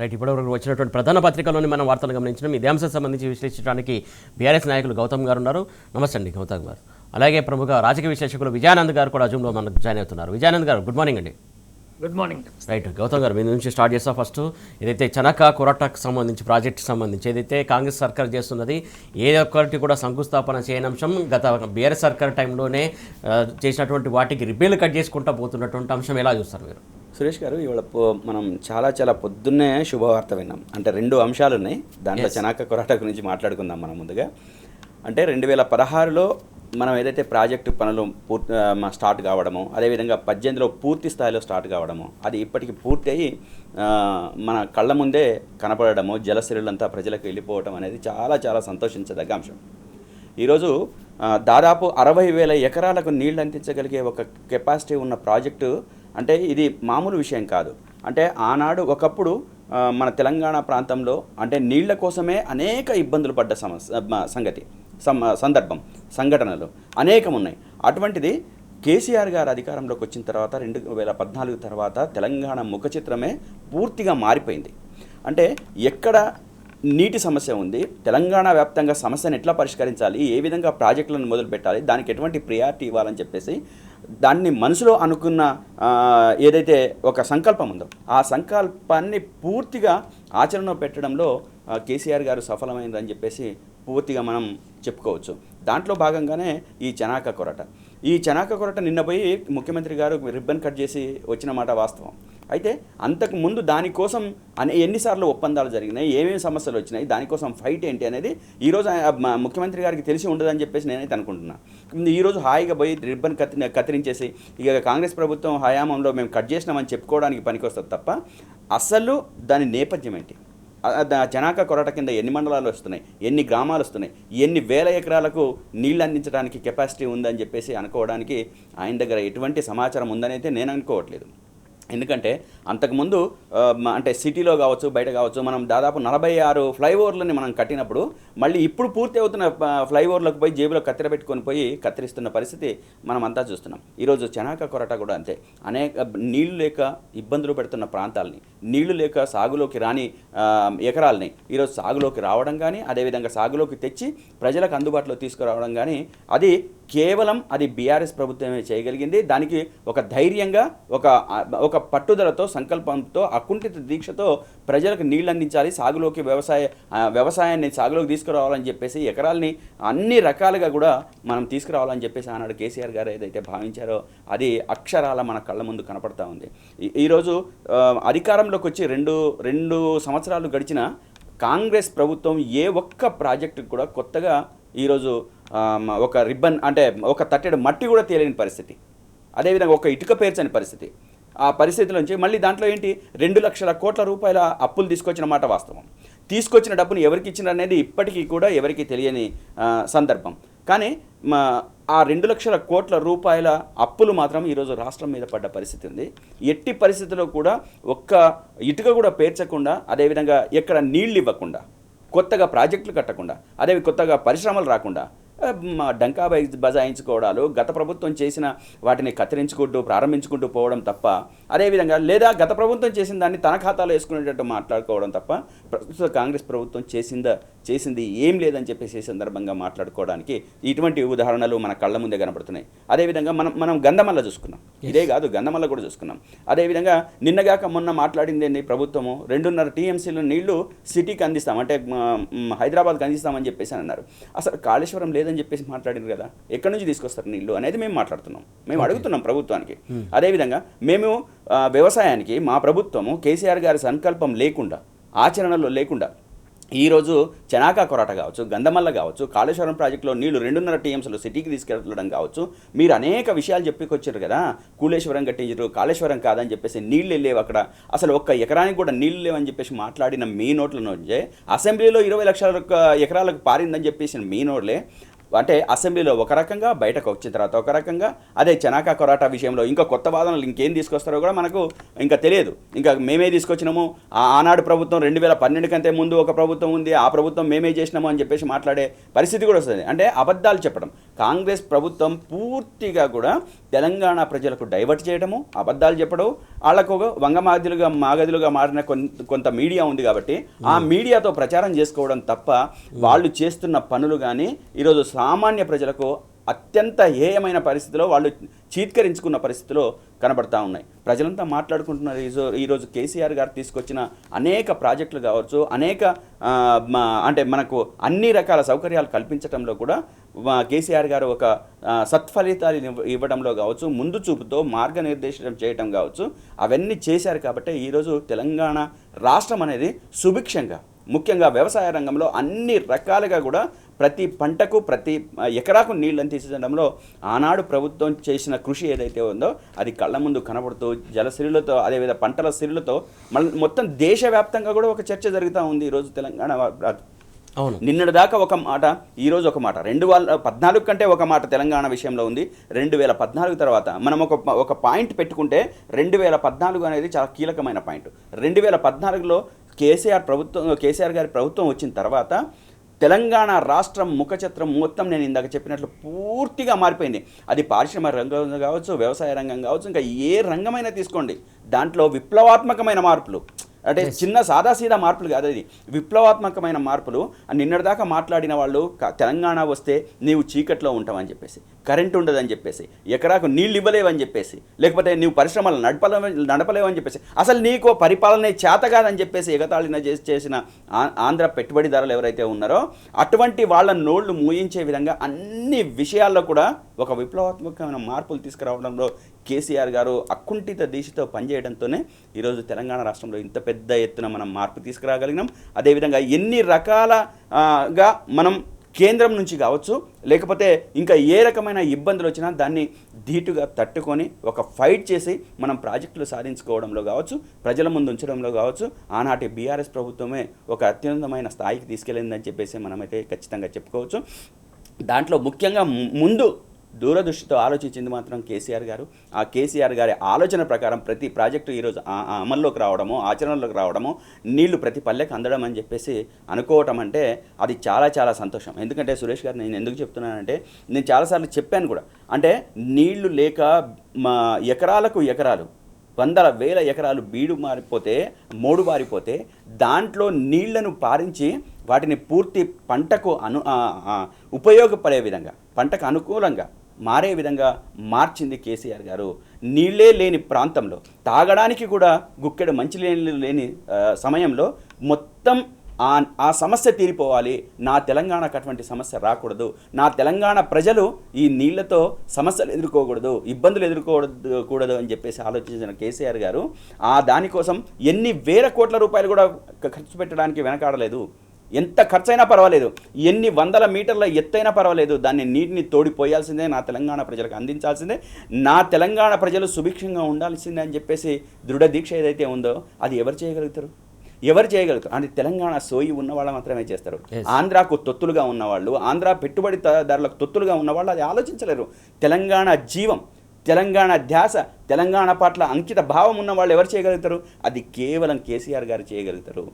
Right, ఇప్పటివరకు వచ్చినటువంటి ప్రధాన పత్రికలోని మనం వార్తలు గమనించడం ఇదే అంశం సంబంధించి విశ్లేషించడానికి బీఆర్ఎస్ నాయకులు గౌతమ్ గారు ఉన్నారు. నమస్తే అండి గౌతమ్ గారు. అలాగే ప్రముఖ రాజకీయ విశ్లేషకులు విజయానంద్ గారు కూడా జూమ్లో మనకు జాయిన్ అవుతున్నారు. విజయానంద్ గారు గుడ్ మార్నింగ్ అండి. Good morning. రైట్, గౌతమ్ గారు మీ నుంచి స్టార్ట్ చేస్తా. ఫస్ట్ ఏదైతే చనక కొరటకు సంబంధించి ప్రాజెక్ట్ సంబంధించి ఏదైతే కాంగ్రెస్ సర్కార్ చేస్తున్నది ఏ ఒక్కటి కూడా శంకుస్థాపన చేయని అంశం గత బీఆర్ఎస్ సర్కార్ టైంలోనే చేసినటువంటి వాటికి రిబ్బేలు కట్ చేసుకుంటూ పోతున్నటువంటి అంశం ఎలా చూస్తారు మీరు? సురేష్ గారు, ఇవాళ మనం చాలా పొద్దున్నే శుభవార్త విన్నాం. అంటే 2 అంశాలు ఉన్నాయి దాంట్లో. చనాక కొరాట గురించి మాట్లాడుకుందాం మనం ముందుగా. అంటే 2016లో మనం ఏదైతే ప్రాజెక్టు పనులు స్టార్ట్ కావడమో, అదేవిధంగా 18లో పూర్తి స్థాయిలో స్టార్ట్ కావడమో, అది ఇప్పటికి పూర్తి అయ్యి మన కళ్ళ ముందే కనపడము, జలసిరులంతా ప్రజలకు వెళ్ళిపోవడం అనేది చాలా సంతోషించదగ్గ అంశం. ఈరోజు దాదాపు 60,000 ఎకరాలకు నీళ్లు అందించగలిగే ఒక కెపాసిటీ ఉన్న ప్రాజెక్టు అంటే ఇది మామూలు విషయం కాదు. అంటే ఆనాడు ఒకప్పుడు మన తెలంగాణ ప్రాంతంలో అంటే నీళ్ల కోసమే అనేక ఇబ్బందులు పడ్డ సంఘటనలు అనేకం ఉన్నాయి. అటువంటిది కేసీఆర్ గారు అధికారంలోకి వచ్చిన తర్వాత 2014 తర్వాత తెలంగాణ ముఖ చిత్రమే పూర్తిగా మారిపోయింది. అంటే ఎక్కడ నీటి సమస్య ఉంది, తెలంగాణ వ్యాప్తంగా సమస్యను ఎట్లా పరిష్కరించాలి, ఏ విధంగా ప్రాజెక్టులను మొదలు పెట్టాలి, దానికి ఎటువంటి ప్రియారిటీ ఇవ్వాలని చెప్పేసి దాన్ని మనసులో అనుకున్న ఏదైతే ఒక సంకల్పం ఉందో ఆ సంకల్పాన్ని పూర్తిగా ఆచరణలో పెట్టడంలో కేసీఆర్ గారు సఫలమైందని చెప్పేసి పూర్తిగా మనం చెప్పుకోవచ్చు. దాంట్లో భాగంగానే ఈ చనాక కొరట నిన్న పోయి ముఖ్యమంత్రి గారు రిబ్బన్ కట్ చేసి వచ్చిన మాట వాస్తవం. అయితే అంతకు ముందు దానికోసం ఎన్నిసార్లు ఒప్పందాలు జరిగినాయి, ఏమేమి సమస్యలు వచ్చినాయి, దానికోసం ఫైట్ ఏంటి అనేది ఈరోజు ముఖ్యమంత్రి గారికి తెలిసి ఉండదని చెప్పేసి నేనైతే అనుకుంటున్నాను. ఈరోజు హాయిగా పోయి రిబ్బన్ కత్తిరించేసి ఇక కాంగ్రెస్ ప్రభుత్వం హయాంలో మేము కట్ చేసినామని చెప్పుకోవడానికి పనికొస్తుంది తప్ప అసలు దాని నేపథ్యం ఏంటి, చనాక కొరట కింద ఎన్ని మండలాలు వస్తున్నాయి, ఎన్ని గ్రామాలు వస్తున్నాయి, ఎన్ని వేల ఎకరాలకు నీళ్ళు అందించడానికి కెపాసిటీ ఉందని చెప్పేసి అనుకోవడానికి ఆయన దగ్గర ఎటువంటి సమాచారం ఉందని అయితే నేను అనుకోవట్లేదు. ఎందుకంటే అంతకుముందు అంటే సిటీలో కావచ్చు బయట కావచ్చు మనం దాదాపు 46 ఫ్లైఓవర్లని మనం కట్టినప్పుడు మళ్ళీ ఇప్పుడు పూర్తి అవుతున్న ఫ్లైఓవర్లకు పోయి జేబులో కత్తెర పెట్టుకొని పోయి కత్తిరిస్తున్న పరిస్థితి మనం అంతా చూస్తున్నాం. ఈరోజు చనాక కొరట కూడా అంతే. అనేక నీళ్లు లేక ఇబ్బందులు పెడుతున్న ప్రాంతాలని, నీళ్లు లేక సాగులోకి రాని ఎకరాలని ఈరోజు సాగులోకి రావడం కానీ, అదేవిధంగా సాగులోకి తెచ్చి ప్రజలకు అందుబాటులో తీసుకురావడం కానీ కేవలం అది బీఆర్ఎస్ ప్రభుత్వమే చేయగలిగింది. దానికి ఒక ధైర్యంగా ఒక పట్టుదలతో, సంకల్పంతో, అకుంఠిత దీక్షతో ప్రజలకు నీళ్ళు అందించాలి, సాగులోకి వ్యవసాయాన్ని సాగులోకి తీసుకురావాలని చెప్పేసి ఎకరాలని అన్ని రకాలుగా కూడా మనం తీసుకురావాలని చెప్పేసి ఆనాడు కేసీఆర్ గారు ఏదైతే భావించారో అది అక్షరాల మన కళ్ళ ముందు కనపడతా ఉంది. ఈరోజు అధికారంలోకి వచ్చి రెండు సంవత్సరాలు గడిచిన కాంగ్రెస్ ప్రభుత్వం ఏ ఒక్క ప్రాజెక్టుకు కూడా కొత్తగా ఈరోజు ఒక రిబ్బన్ అంటే ఒక తట్టెడు మట్టి కూడా తేలేని పరిస్థితి, అదేవిధంగా ఒక ఇటుక పేర్చని పరిస్థితి. ఆ పరిస్థితి నుంచి మళ్ళీ దాంట్లో ఏంటి 2 లక్షల కోట్ల రూపాయల అప్పులు తీసుకొచ్చిన మాట వాస్తవం. తీసుకొచ్చిన డబ్బును ఎవరికి ఇచ్చిన అనేది ఇప్పటికీ కూడా ఎవరికి తెలియని సందర్భం. కానీ ఆ 2 లక్షల కోట్ల రూపాయల అప్పులు మాత్రం ఈరోజు రాష్ట్రం మీద పడ్డ పరిస్థితి ఉంది. ఎట్టి పరిస్థితుల్లో కూడా ఒక్క ఇటుక కూడా పేర్చకుండా, అదేవిధంగా ఎక్కడ నీళ్ళు ఇవ్వకుండా, కొత్తగా ప్రాజెక్టులు కట్టకుండా, అదే కొత్తగా పరిశ్రమలు రాకుండా డంకా బజాయించుకోవడాలు, గత ప్రభుత్వం చేసిన వాటిని కత్తిరించుకుంటూ ప్రారంభించుకుంటూ పోవడం తప్ప, అదేవిధంగా లేదా గత ప్రభుత్వం చేసిన దాన్ని తన ఖాతాలో వేసుకునేటట్టు మాట్లాడుకోవడం తప్ప ప్రస్తుత కాంగ్రెస్ ప్రభుత్వం చేసింది ఏం లేదని చెప్పేసి సందర్భంగా మాట్లాడుకోవడానికి ఇటువంటి ఉదాహరణలు మన కళ్ళ ముందే కనపడుతున్నాయి. అదేవిధంగా మనం గంధమల్ల చూసుకున్నాం, ఇదే కాదు గంధమల్ల కూడా చూసుకున్నాం. అదేవిధంగా నిన్నగాక మొన్న మాట్లాడింది ఏంటి, ప్రభుత్వము 2.5 TMCల నీళ్లు సిటీకి అందిస్తాం అంటే హైదరాబాద్కి అందిస్తామని చెప్పేసి అన్నారు. అసలు కాళేశ్వరం లేదని చెప్పేసి మాట్లాడింది కదా, ఎక్కడి నుంచి తీసుకొస్తారు నీళ్లు అనేది మేము మాట్లాడుతున్నాం, మేము అడుగుతున్నాం ప్రభుత్వానికి. అదేవిధంగా మేము వ్యవసాయానికి మా ప్రభుత్వము కేసీఆర్ గారి సంకల్పం లేకుండా, ఆచరణలో లేకుండా ఈరోజు చనాక కొరాట కావచ్చు, గంధమల్ల కావచ్చు, కాళేశ్వరం ప్రాజెక్టులో నీళ్లు 2.5 TMCలు సిటీకి తీసుకెళ్ళడం కావచ్చు, మీరు అనేక విషయాలు చెప్పుకొచ్చారు కదా. కూలేశ్వరం కట్టించారు, కాళేశ్వరం కాదని చెప్పేసి నీళ్ళు లేవు అక్కడ, అసలు ఒక్క ఎకరానికి కూడా నీళ్ళు లేవని చెప్పేసి మాట్లాడిన మీ నోట్ల నుంచే అసెంబ్లీలో 20 లక్షల ఎకరాలకు పారిందని చెప్పేసి మీ నోట్లే అంటే అసెంబ్లీలో ఒక రకంగా, బయటకు వచ్చిన తర్వాత ఒక రకంగా. అదే చనాక కొరాటా విషయంలో ఇంకా కొత్త వాదనలు ఇంకేం తీసుకొస్తారో కూడా మనకు ఇంకా తెలియదు. ఇంకా మేమే తీసుకొచ్చినాము, ఆనాడు ప్రభుత్వం 2012 కంటే ముందు ఒక ప్రభుత్వం ఉంది, ఆ ప్రభుత్వం మేమే చేసినాము అని చెప్పేసి మాట్లాడే పరిస్థితి కూడా వస్తుంది. అంటే అబద్ధాలు చెప్పడం. కాంగ్రెస్ ప్రభుత్వం పూర్తిగా కూడా తెలంగాణ ప్రజలకు డైవర్ట్ చేయడము, అబద్ధాలు చెప్పడం, వాళ్ళకు ఒక మాగదులుగా మారిన కొంత మీడియా ఉంది కాబట్టి ఆ మీడియాతో ప్రచారం చేసుకోవడం తప్ప వాళ్ళు చేస్తున్న పనులు కానీ ఈరోజు సామాన్య ప్రజలకు అత్యంత హేయమైన పరిస్థితిలో వాళ్ళు చీత్కరించుకున్న పరిస్థితిలో కనబడతా ఉన్నాయి. ప్రజలంతా మాట్లాడుకుంటున్నారు. ఈరోజు కేసీఆర్ గారు తీసుకొచ్చిన అనేక ప్రాజెక్టులు కావచ్చు, అనేక అంటే మనకు అన్ని రకాల సౌకర్యాలు కల్పించడంలో కూడా కేసీఆర్ గారు ఒక సత్ఫలితాలు ఇవ్వడంలో కావచ్చు, ముందు చూపుతో మార్గనిర్దేశం చేయడం కావచ్చు, అవన్నీ చేశారు. కాబట్టి ఈరోజు తెలంగాణ రాష్ట్రం అనేది సుభిక్షంగా, ముఖ్యంగా వ్యవసాయ రంగంలో అన్ని రకాలుగా కూడా ప్రతి పంటకు ప్రతి ఎకరాకు నీళ్ళని తీసేయడంలో ఆనాడు ప్రభుత్వం చేసిన కృషి ఏదైతే ఉందో అది కళ్ళ ముందు కనబడుతూ జలసిరులతో, అదేవిధంగా పంటల సిరులతో మొత్తం దేశవ్యాప్తంగా కూడా ఒక చర్చ జరుగుతూ ఉంది ఈరోజు తెలంగాణ. అవును, నిన్నటి దాకా ఒక మాట, ఈరోజు ఒక మాట. 2014 కంటే ఒక మాట తెలంగాణ విషయంలో ఉంది. 2014 తర్వాత మనం ఒక పాయింట్ పెట్టుకుంటే 2014 అనేది చాలా కీలకమైన పాయింట్. 2014లో కేసీఆర్ గారి ప్రభుత్వం వచ్చిన తర్వాత తెలంగాణ రాష్ట్రం ముఖచిత్రం మొత్తం నేను ఇందాక చెప్పినట్లు పూర్తిగా మారిపోయింది. అది పారిశ్రామిక రంగం కావచ్చు, వ్యవసాయ రంగం కావచ్చు, ఇంకా ఏ రంగమైనా తీసుకోండి, దాంట్లో విప్లవాత్మకమైన మార్పులు, అంటే చిన్న సాదాసీదా మార్పులు కాదు, అది విప్లవాత్మకమైన మార్పులు. నిన్నటిదాకా మాట్లాడిన వాళ్ళు తెలంగాణ వస్తే నీవు చీకట్లో ఉంటావని చెప్పేసి, కరెంట్ ఉండదని చెప్పేసి, ఎకరాకు నీళ్ళు ఇవ్వలేవని చెప్పేసి, లేకపోతే నీవు పరిశ్రమలు నడపలేవని చెప్పేసి, అసలు నీకు పరిపాలన చేత కాదని చెప్పేసి ఎగతాళిన చేసిన ఆంధ్ర పెట్టుబడిదారులు ఎవరైతే ఉన్నారో అటువంటి వాళ్ళ నోళ్లు మూయించే విధంగా అన్ని విషయాల్లో కూడా ఒక విప్లవాత్మకమైన మార్పులు తీసుకురావడంలో కేసీఆర్ గారు అకుంఠిత దీక్షతో పనిచేయడంతోనే ఈరోజు తెలంగాణ రాష్ట్రంలో ఇంత పెద్ద ఎత్తున మనం మార్పు తీసుకురాగలిగినాం. అదేవిధంగా ఎన్ని రకాలగా మనం కేంద్రం నుంచి కావచ్చు, లేకపోతే ఇంకా ఏ రకమైన ఇబ్బందులు వచ్చినా దాన్ని ధీటుగా తట్టుకొని ఒక ఫైట్ చేసి మనం ప్రాజెక్టులు సాధించుకోవడంలో కావచ్చు, ప్రజల ముందు ఉంచడంలో కావచ్చు, ఆనాటి బీఆర్ఎస్ ప్రభుత్వమే ఒక అత్యున్నతమైన స్థాయికి తీసుకెళ్ళిందని చెప్పేసి మనమైతే ఖచ్చితంగా చెప్పుకోవచ్చు. దాంట్లో ముఖ్యంగా ముందు దూరదృష్టితో ఆలోచించింది మాత్రం కేసీఆర్ గారు. ఆ కేసీఆర్ గారి ఆలోచన ప్రకారం ప్రతి ప్రాజెక్టు ఈరోజు అమల్లోకి రావడము, ఆచరణలోకి రావడము, నీళ్లు ప్రతి పల్లెకి అందడం అని చెప్పేసి అనుకోవటం అంటే అది చాలా చాలా సంతోషం. ఎందుకంటే సురేష్ గారు, నేను ఎందుకు చెప్తున్నానంటే నేను చాలాసార్లు చెప్పాను కూడా, అంటే నీళ్లు లేక ఎకరాలకు ఎకరాలు, వందల వేల ఎకరాలు బీడు మోడు మారిపోతే దాంట్లో నీళ్లను పారించి వాటిని పూర్తి పంటకు ఉపయోగపడే విధంగా, పంటకు అనుకూలంగా మారే విధంగా మార్చింది కేసీఆర్ గారు. నీళ్ళే లేని ప్రాంతంలో, తాగడానికి కూడా గుక్కెడు మంచినీళ్ళు లేని సమయంలో మొత్తం ఆ సమస్య తీరిపోవాలి, నా తెలంగాణకు అటువంటి సమస్య రాకూడదు, నా తెలంగాణ ప్రజలు ఈ నీళ్లతో సమస్యలు ఎదుర్కోకూడదు, ఇబ్బందులు ఎదుర్కోకూడదు అని చెప్పేసి ఆలోచించిన కేసీఆర్ గారు దానికోసం ఎన్ని వేల కోట్ల రూపాయలు కూడా ఖర్చు పెట్టడానికి వెనకాడలేదు. ఎంత ఖర్చైనా పర్వాలేదు, ఎన్ని వందల మీటర్ల ఎత్తైనా పర్వాలేదు, దాన్ని నీటిని తోడిపోయాల్సిందే, నా తెలంగాణ ప్రజలకు అందించాల్సిందే, నా తెలంగాణ ప్రజలు సుభిక్షంగా ఉండాల్సిందే అని చెప్పేసి దృఢ దీక్ష ఏదైతే ఉందో అది ఎవరు చేయగలుగుతారు? అంటే తెలంగాణ సోయి ఉన్నవాళ్ళు మాత్రమే చేస్తారు. ఆంధ్రాకు తొత్తులుగా ఉన్నవాళ్ళు, ఆంధ్ర పెట్టుబడిదారులకు తొత్తులుగా ఉన్నవాళ్ళు అది ఆలోచించలేరు. తెలంగాణ జీవం, తెలంగాణ ధ్యాస, తెలంగాణ పట్ల అంకిత భావం ఉన్న వాళ్ళు ఎవరు చేయగలుగుతారు? అది కేవలం కేసీఆర్ గారు చేయగలుగుతారు.